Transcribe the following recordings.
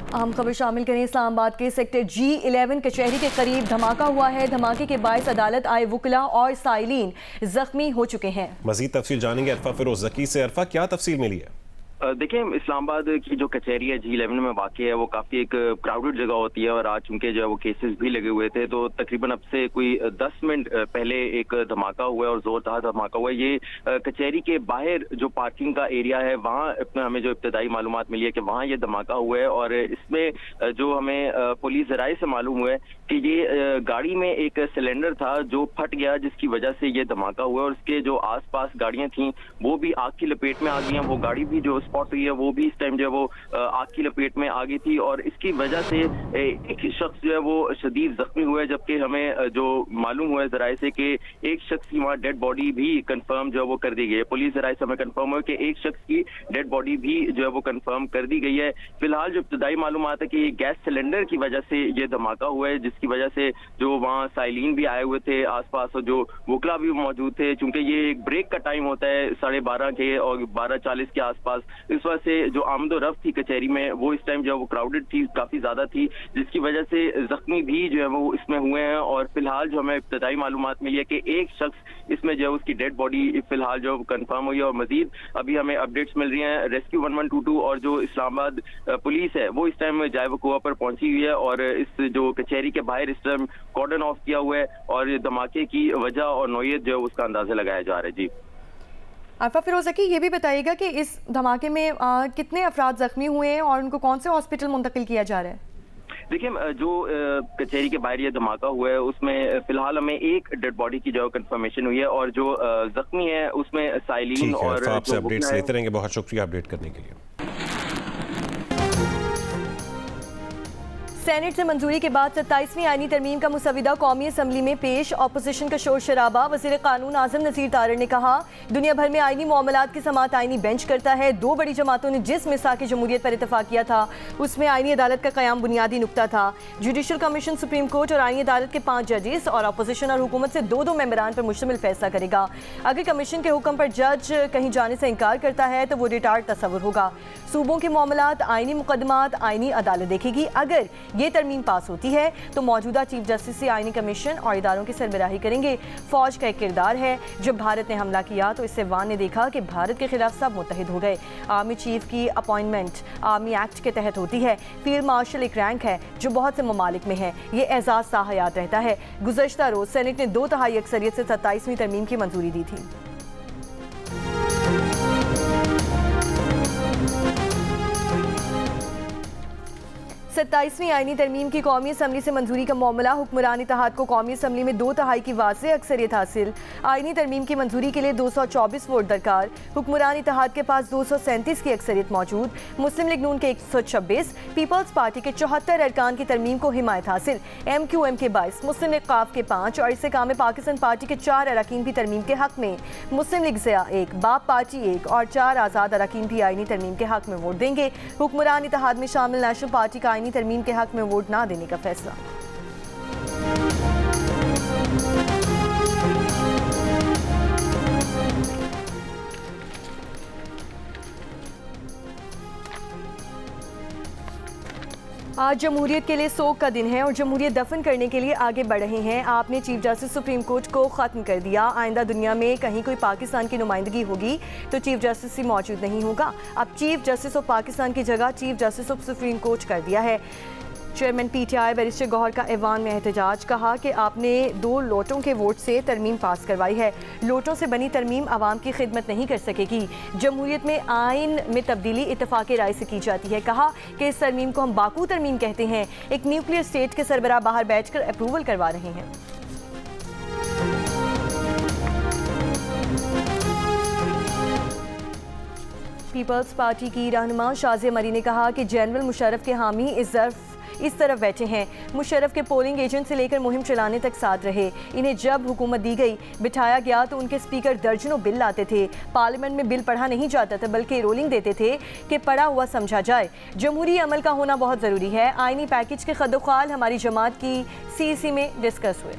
अहम खबर शामिल करें। इस्लामाबाद के सेक्टर G11 कचहरी के करीब धमाका हुआ है। धमाके के बायस अदालत आए वुकला और साइलिन जख्मी हो चुके हैं। मजीद तफसील जानेंगे अरफा फिरोज जकी से। अरफा, क्या तफसील मिली है? देखिए, इस्लामाबाद की जो कचहरी है G11 में वाक़ है, वो काफ़ी एक क्राउडेड जगह होती है और आज चूंकि जो है वो केसेस भी लगे हुए थे, तो तकरीबन अब से कोई 10 मिनट पहले एक धमाका हुआ है और जोरदार धमाका हुआ है। ये कचहरी के बाहर जो पार्किंग का एरिया है, वहाँ हमें जो इब्तदाई मालूमात मिली है कि वहाँ ये धमाका हुआ है और इसमें जो हमें पुलिस ज़राए से मालूम हुआ है कि ये गाड़ी में एक सिलेंडर था जो फट गया, जिसकी वजह से ये धमाका हुआ और उसके जो आसपास गाड़ियाँ थीं वो भी आग की लपेट में आ गई हैं। वो गाड़ी भी जो स्पॉट हुई है वो भी इस टाइम जो है वो आग की लपेट में आ गई थी और इसकी वजह से एक शख्स जो है वो शदीद जख्मी हुआ है, जबकि हमें जो मालूम हुआ है जराए से कि एक शख्स की वहाँ डेड बॉडी भी कंफर्म जो है वो कर दी गई है। पुलिस जराए से हमें कंफर्म हुआ कि एक शख्स की डेड बॉडी भी जो है वो कंफर्म कर दी गई है। फिलहाल जो इब्तदाई मालूमात है कि गैस सिलेंडर की वजह से ये धमाका हुआ है, जिसकी वजह से जो वहाँ साइलिन भी आए हुए थे आसपास और जो वुकला भी मौजूद थे। चूंकि ये एक ब्रेक का टाइम होता है 12:30 के और 12:40 के आसपास, इस वजह से जो आमदो रफ्त थी कचहरी में वो इस टाइम जो है वो क्राउडेड थी, काफी ज्यादा थी, जिसकी वजह से जख्मी भी जो है वो इसमें हुए हैं। और फिलहाल जो हमें इब्तदाई मालूमात मिली है कि एक शख्स इसमें जो है उसकी डेड बॉडी फिलहाल जो कंफर्म हुई है और मजीद अभी हमें अपडेट्स मिल रही हैं। रेस्क्यू 1122 और जो इस्लामाबाद पुलिस है वो इस टाइम जाए वकुआ पर पहुंची हुई है और इस जो कचहरी के बाहर इस टाइम कॉर्डन ऑफ किया हुआ है और धमाके की वजह और नौयत जो है उसका अंदाजा लगाया जा रहा है। जी अरफा फिरोज की ये भी बताइएगा कि इस धमाके में कितने अफराद जख्मी हुए हैं और उनको कौन से हॉस्पिटल मुंतकिल किया जा रहा है? देखिए, जो कचहरी के बाहर ये धमाका हुआ है उसमें फिलहाल हमें एक डेड बॉडी की जो कंफर्मेशन हुई है और जो जख्मी है उसमें साइलिन और आपसे अपडेट्स लेते रहेंगे। बहुत शुक्रिया अपडेट करने के लिए। सेनेट से मंजूरी के बाद 27वीं आईनी तरमीम का मुसविदा कौमी असम्बली में पेश। ऑपोजिशन का शोर शराबा। वज़ीर कानून आज़म नज़ीर तारड़ ने कहा, दुनिया भर में आईनी मामलात की समाअत आईनी बेंच करता है। दो बड़ी जमातों ने जिस मिसाक जमहूरियत पर इतफाक किया था उसमें आईनी अदालत का क़याम बुनियादी नुकता था। जुडिशल कमीशन, सुप्रीम कोर्ट और आईनी अदालत के 5 जजेस और अपोजिशन और हुकूमत से 2-2 मेंबरान पर मुश्तमिल फैसला करेगा। अगर कमीशन के हुक्म पर जज कहीं जाने से इनकार करता है तो वो रिटार्ड तस्वुर होगा। सूबों के मामलात, आईनी मुकदमात आईनी अदालत देखेगी। अगर ये तरमीम पास होती है तो मौजूदा चीफ जस्टिस से आईनी कमीशन और इदारों की सरबराही करेंगे। फौज का एक किरदार है। जब भारत ने हमला किया तो इससे वान ने देखा कि भारत के खिलाफ सब मुत्तहिद हो गए। आर्मी चीफ की अपॉइंटमेंट आर्मी एक्ट के तहत होती है। फील्ड मार्शल एक रैंक है जो बहुत से ममालिक में है। ये एजाज साहयात रहता है। गुज़श्ता रोज सेनेट ने 2/3 अक्सरियत से 27वीं तरमीम की मंजूरी दी थी। 27वीं आईनी तरमीम की कौमी असम्बली से मंजूरी का मामला। हुक्मरान इत्तेहाद को कौमी असम्बली में 2/3 की वाज़ेह अक्सरियत हासिल। आईनी तरमीम की मंजूरी के लिए 224 वोट दरकार। हुक्मरान इत्तेहाद के पास 237 की अक्सरियत मौजूद। मुस्लिम लीग नून के 126, पीपल्स पार्टी के 74 अरकान की तरमीम को हिमायत हासिल। MQM के 22, मुस्लिम लीग काफ के 5 और इस्तेकाम पाकिस्तान पार्टी के 4 अरकान भी तरमीम के हक में। मुस्लिम लीग ज़िया 1, बाप पार्टी 1 और 4 आज़ाद अरकान भी आईनी तरमीम के हक में वोट देंगे। हुक्मरान इत्तेहाद में शामिल नेशनल पार्टी का आईनी तरमीम के हक में वोट ना देने का फैसला। आज जमहूरियत के लिए सोग का दिन है और जमहूरियत दफन करने के लिए आगे बढ़ रहे हैं। आपने चीफ जस्टिस सुप्रीम कोर्ट को ख़त्म कर दिया। आइंदा दुनिया में कहीं कोई पाकिस्तान की नुमाइंदगी होगी तो चीफ जस्टिस ही मौजूद नहीं होगा। अब चीफ जस्टिस ऑफ पाकिस्तान की जगह chief justice of supreme court कर दिया है। चेयरमैन PTI बैरिस्टर गौहर का ऐवान में एहतजाज। कहा कि आपने 2 लोटों के वोट से तरमीम पास करवाई है। लोटों से बनी तरमीम आवाम की खिदमत नहीं कर सकेगी। जमहूरियत में आइन में तब्दीली इत्तफाक़ राय से की जाती है। कहा कि इस तरमीम को हम बाकू तरमीम कहते हैं। एक न्यूक्लियर स्टेट के सरबराह बाहर बैठकर अप्रूवल करवा रहे हैं। पीपल्स पार्टी की रहनुमा शाज़िया मरी ने कहा कि जनरल मुशर्रफ के हामी इस तरफ बैठे हैं। मुशर्रफ के पोलिंग एजेंट से लेकर मुहिम चलाने तक साथ रहे। इन्हें जब हुकूमत दी गई, बिठाया गया तो उनके स्पीकर दर्जनों बिल लाते थे। पार्लियामेंट में बिल पढ़ा नहीं जाता था बल्कि रोलिंग देते थे कि पढ़ा हुआ समझा जाए। जमहूरी अमल का होना बहुत ज़रूरी है। आईनी पैकेज के खदोखाल हमारी जमात की CEC में डिस्कस हुए।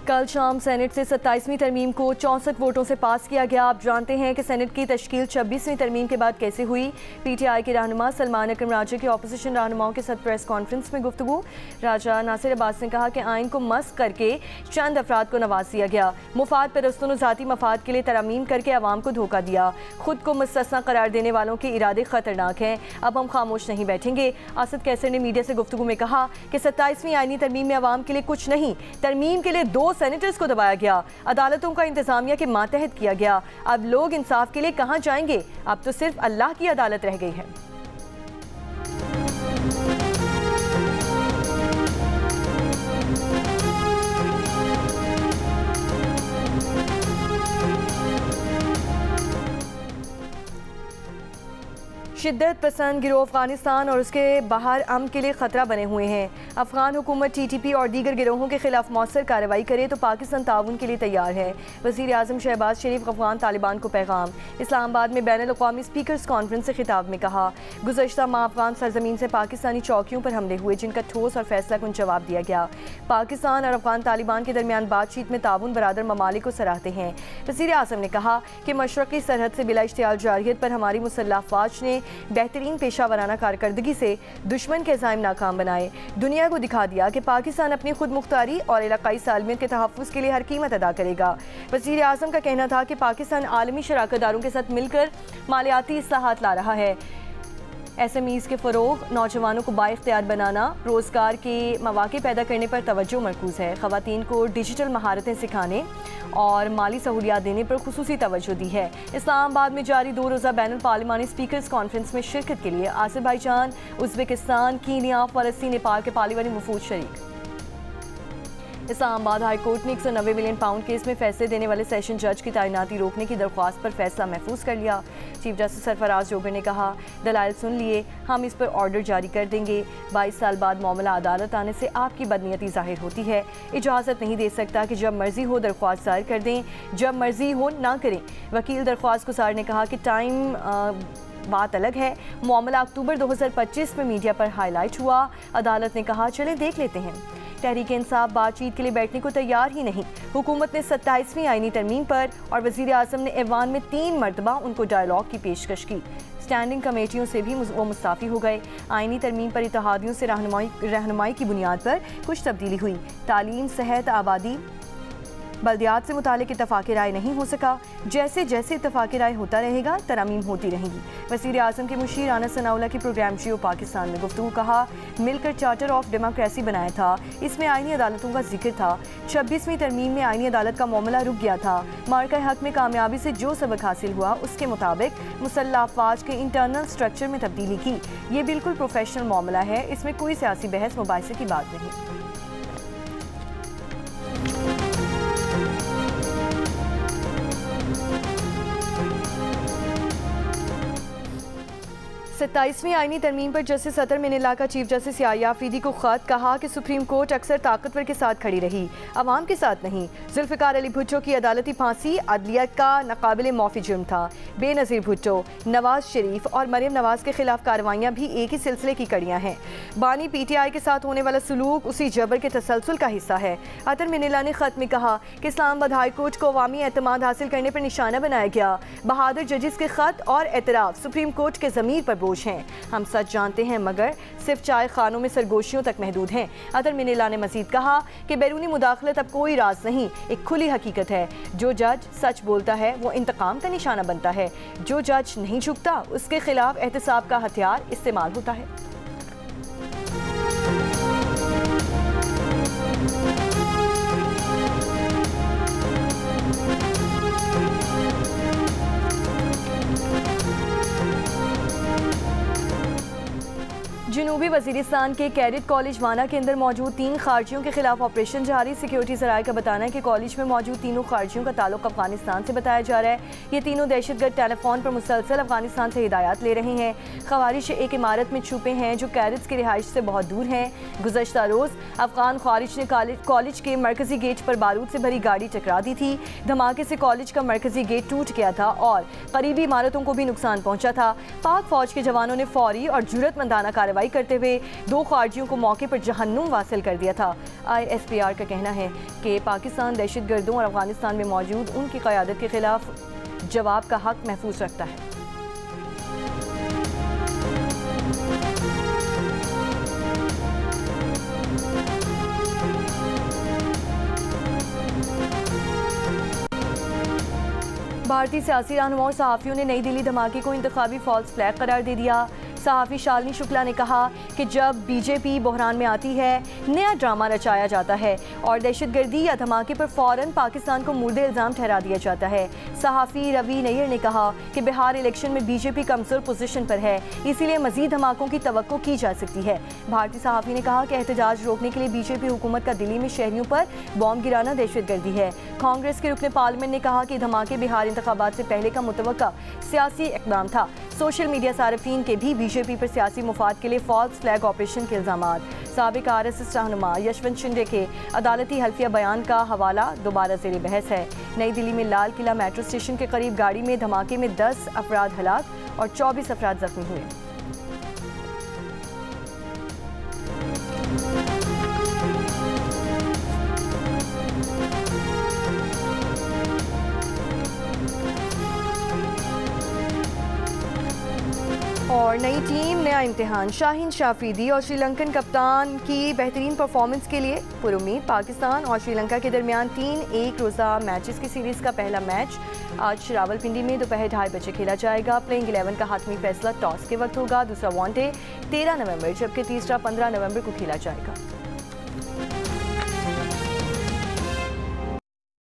कल शाम सेनेट से 27वीं तरमीम को 64 वोटों से पास किया गया। आप जानते हैं कि सेनेट की तश्कील 26वीं तरमीम के बाद कैसे हुई। पीटीआई के रहनुमा सलमान अकरम राजा की अपोजिशन रहनुमाओं के साथ प्रेस कॉन्फ्रेंस में गुफ्तगू। राजा नासिर अब्बास ने कहा कि आइन को मस्क करके चंद अफराद को नवाज दिया गया। मुफाद परस्तों ने ज़ाती मफाद के लिए तरमीम करके अवाम को धोखा दिया। खुद को मुस्तस्ना करार देने वालों के इरादे खतरनाक हैं। अब हम खामोश नहीं बैठेंगे। आसिफ कैसर ने मीडिया से गुफ्तगू में कहा कि 27वीं आईनी तरमीम में अवाम के लिए कुछ नहीं, तरमीम के लिए 2 सेनेटर्स को दबाया गया। अदालतों का इंतजामिया के मातहत किया गया। अब लोग इंसाफ के लिए कहां जाएंगे? अब तो सिर्फ अल्लाह की अदालत रह गई है। शिद्दत पसंद गिरोह अफगानिस्तान और उसके बाहर अमन के लिए ख़तरा बने हुए हैं। अफगान हुकूमत TTP और दीगर गिरोहों के खिलाफ मौसर कार्रवाई करे तो पाकिस्तान ताउन के लिए तैयार है। वज़ीर आज़म शहबाज शरीफ अफगान तालिबान को पैगाम। इस्लामाबाद में बैनुल अक़वामी स्पीकर्स कॉन्फ्रेंस से खिताब में कहा, गुज़श्ता माह अफगान सरजमीन से पाकिस्तानी चौकियों पर हमले हुए जिनका ठोस और फैसलाकुन जवाब दिया गया। पाकिस्तान और अफगान तालिबान के दरमियान बातचीत में ताउन बरादर ममालिक को सराहते हैं। वज़ीर आज़म ने कहा कि मशरक़ी सरहद से बिला इश्तियाल जारहियत पर हमारी मुसल्लह अफ़वाज ने बेहतरीन पेशा वराना कारकर्दगी से दुश्मन के अज़ाइम नाकाम बनाए। दुनिया को दिखा दिया कि पाकिस्तान अपनी खुद मुख्तारी और इलाकाई सालमियत के तहफ़्फ़ुज़ के लिए हर कीमत अदा करेगा। वज़ीर आज़म का कहना था कि पाकिस्तान आलमी शराकतदारों के साथ मिलकर मालियाती इस्लाहात ला रहा है। SMEs के फ़रोग़, नौजवानों को बाइख्तियार बनाना, रोज़गार के मौक़े पैदा करने पर तवज्जो मरकूज़ है। ख़वातीन को डिजिटल महारतें सिखाने और माली सहूलियात देने पर खुसूसी तवज्जो दी है। इस्लामाबाद में जारी 2 रोज़ा बैनुल पार्लिमानी स्पीकर्स कॉन्फ्रेंस में शिरकत के लिए आज़रबाईजान, उज़्बेकिस्तान, कीनिया, फ़लस्तीन, नेपाल के पार्लिमानी वफ़ूद शरीक। इस्लामाबाद हाई कोर्ट ने 190 मिलियन पाउंड केस में फैसले देने वाले सेशन जज की तैनाती रोकने की दरख्वास्त पर फैसला महफूज कर लिया। चीफ जस्टिस सरफराज जोगर ने कहा, दलाइल सुन लिए, हम इस पर ऑर्डर जारी कर देंगे। 22 साल बाद मामला अदालत आने से आपकी बदनीयती जाहिर होती है। इजाज़त नहीं दे सकता कि जब मर्जी हो दरख्वास्त दायर कर दें, जब मर्जी हो ना करें। वकील दरख्वास्त गुजार ने कहा कि टाइम बात अलग है। मामला अक्टूबर 2025 में मीडिया पर हाईलाइट हुआ। अदालत ने कहा, चलें देख लेते हैं। तहरीक इंसाफ बातचीत के लिए बैठने को तैयार ही नहीं। हुकूमत ने 27वीं आईनी तरमीम पर और वज़ीर आज़म ने ऐवान में 3 मरतबा उनको डायलॉग की पेशकश की। स्टैंडिंग कमेटियों से भी वो मुस्ताफ़ी हो गए। आईनी तरमीम पर इत्तेहादियों से रहनुमाई की बुनियाद पर कुछ तब्दीली हुई। तालीम, सेहत, आबादी, बल्दियात से मुतालिक इत्तफ़ाक़ राय नहीं हो सका। जैसे जैसे इत्तफ़ाक़ राय होता रहेगा, तरमीम होती रहेंगी। वज़ीर आज़म के मुशीर राना सनाउल्लाह की प्रोग्राम जियो पाकिस्तान में गुफ्तगू। कहा, मिलकर चार्टर ऑफ डेमोक्रेसी बनाया था, इसमें आईनी अदालतों का जिक्र था। 26वीं तरमीम में आईनी अदालत का मामला रुक गया था। मार्का हक में कामयाबी से जो सबक हासिल हुआ उसके मुताबिक मुसल्लह अफ़वाज के इंटरनल स्ट्रक्चर में तब्दीली की। ये बिल्कुल प्रोफेशनल मामला है, इसमें कोई सियासी बहस मुबाहिसे की बात नहीं। 27वीं आईनी तरमीम पर जस्टिस अतर मिनिल्लाह का चीफ जस्टिस याहिया अफरीदी को खत। कहा कि सुप्रीम कोर्ट अक्सर ताकतवर के साथ खड़ी रही, अवाम के साथ नहीं। जुल्फ़िकार अली भुट्टो की अदालती फांसी अदलियत का नाकाबिले माफ़ी जुर्म था। बेनज़ीर भुट्टो, नवाज शरीफ और मरियम नवाज के खिलाफ कार्रवाइयाँ भी एक ही सिलसिले की कड़ियाँ हैं। बानी PTI के साथ होने वाला सलूक उसी जबर के तसलसल का हिस्सा है। अतर मिनिल्लाह ने खत में कहा कि इस्लामाबाद हाई कोर्ट को अवामी एतमाद हासिल करने पर निशाना बनाया गया। बहादुर जजिस के खत और एतराफ़ सुप्रीम कोर्ट के ज़मीर पर बोझ हैं। हम सच जानते हैं मगर सिर्फ चाय खानों में सरगोशियों तक महदूद हैं। अतर मिनिल्लाह ने मजीद कहा कि बैरूनी मुदाखलत अब कोई राज नहीं, एक खुली हकीकत है। जो जज सच बोलता है वो इंतकाम का निशाना बनता है। जो जज नहीं झुकता उसके खिलाफ एहतसाब का हथियार इस्तेमाल होता है। जनूबी वजीरिस्तान के कैडेट कॉलेज वाना के अंदर मौजूद 3 खारजियों के खिलाफ ऑपरेशन जारी। सिक्योरिटी ज़राए का बताना है कि कॉलेज में मौजूद तीनों खारजियों का ताल्लुक अफगानिस्तान से बताया जा रहा है। ये तीनों दहशतगर्द टेलीफोन पर मुसलसल अफगानिस्तान से हिदायत ले रहे हैं। खवारिज एक इमारत में छुपे हैं जो कैडेट्स की रिहाइश से बहुत दूर हैं। गुज़श्ता रोज़ अफगान खारिज ने कॉलेज के मरकजी गेट पर बारूद से भरी गाड़ी टकरा दी थी। धमाके से कॉलेज का मरकजी गेट टूट गया था और करीबी इमारतों को भी नुकसान पहुंचा था। पाक फौज के जवानों ने फौरी और जुर्रतमंदाना कार्रवाई करते हुए हुए 2 खारजियों को मौके पर जहन्नुम वासिल कर दिया था। ISPR का कहना है कि पाकिस्तान दहशतगर्दों और अफगानिस्तान में मौजूद उनकी क़यादत के खिलाफ जवाब का हक महफूज रखता है। भारतीय सियासी रहनुमा और सहाफ़ियों ने नई दिल्ली धमाके को इंतखाबी फॉल्स फ्लैग करार दे दिया। सहाफ़ी शालिनी शुक्ला ने कहा कि जब बीजेपी बहरान में आती है नया ड्रामा रचाया जाता है और दहशतगर्दी या धमाके पर फ़ौरन पाकिस्तान को मुर्दे इल्ज़ाम ठहरा दिया जाता है। सहाफ़ी रवि नैयर ने कहा कि बिहार इलेक्शन में बीजेपी कमज़ोर पोजीशन पर है, इसीलिए मज़ीद धमाकों की तवक्को की जा सकती है। भारतीय सहाफ़ी ने कहा कि एहतजाज रोकने के लिए बीजेपी हुकूमत का दिल्ली में शहरियों पर बॉम्ब गिराना दहशतगर्दी है। कांग्रेस के रुकने पार्लियामेंट ने कहा कि धमाके बिहार इंतखाबात से पहले का मुतवक्का सियासी इक़दाम था। सोशल मीडिया सारिफीन के भी बीजेपी पर सियासी मुफाद के लिए फॉल्स फ्लैग ऑपरेशन के इल्ज़ामात। साबिक RSS रहनुमा यशवंत शिंदे के अदालती हल्फिया बयान का हवाला दोबारा ज़ेर बहस है। नई दिल्ली में लाल किला मेट्रो स्टेशन के करीब गाड़ी में धमाके में 10 अफराद हलाक और 24 अफराद जख्मी हुए। और नई टीम नया इम्तिहान। शाहीन शाफरीदी और श्रीलंकन कप्तान की बेहतरीन परफॉर्मेंस के लिए पुरुम्मीद। पाकिस्तान और श्रीलंका के दरमियान 3 एक रोज़ा मैचेस की सीरीज़ का पहला मैच आज रावलपिंडी में दोपहर 2:30 बजे खेला जाएगा। प्लेइंग 11 का हातमी फैसला टॉस के वक्त होगा। दूसरा वनडे 13 नवंबर जबकि तीसरा 15 नवंबर को खेला जाएगा।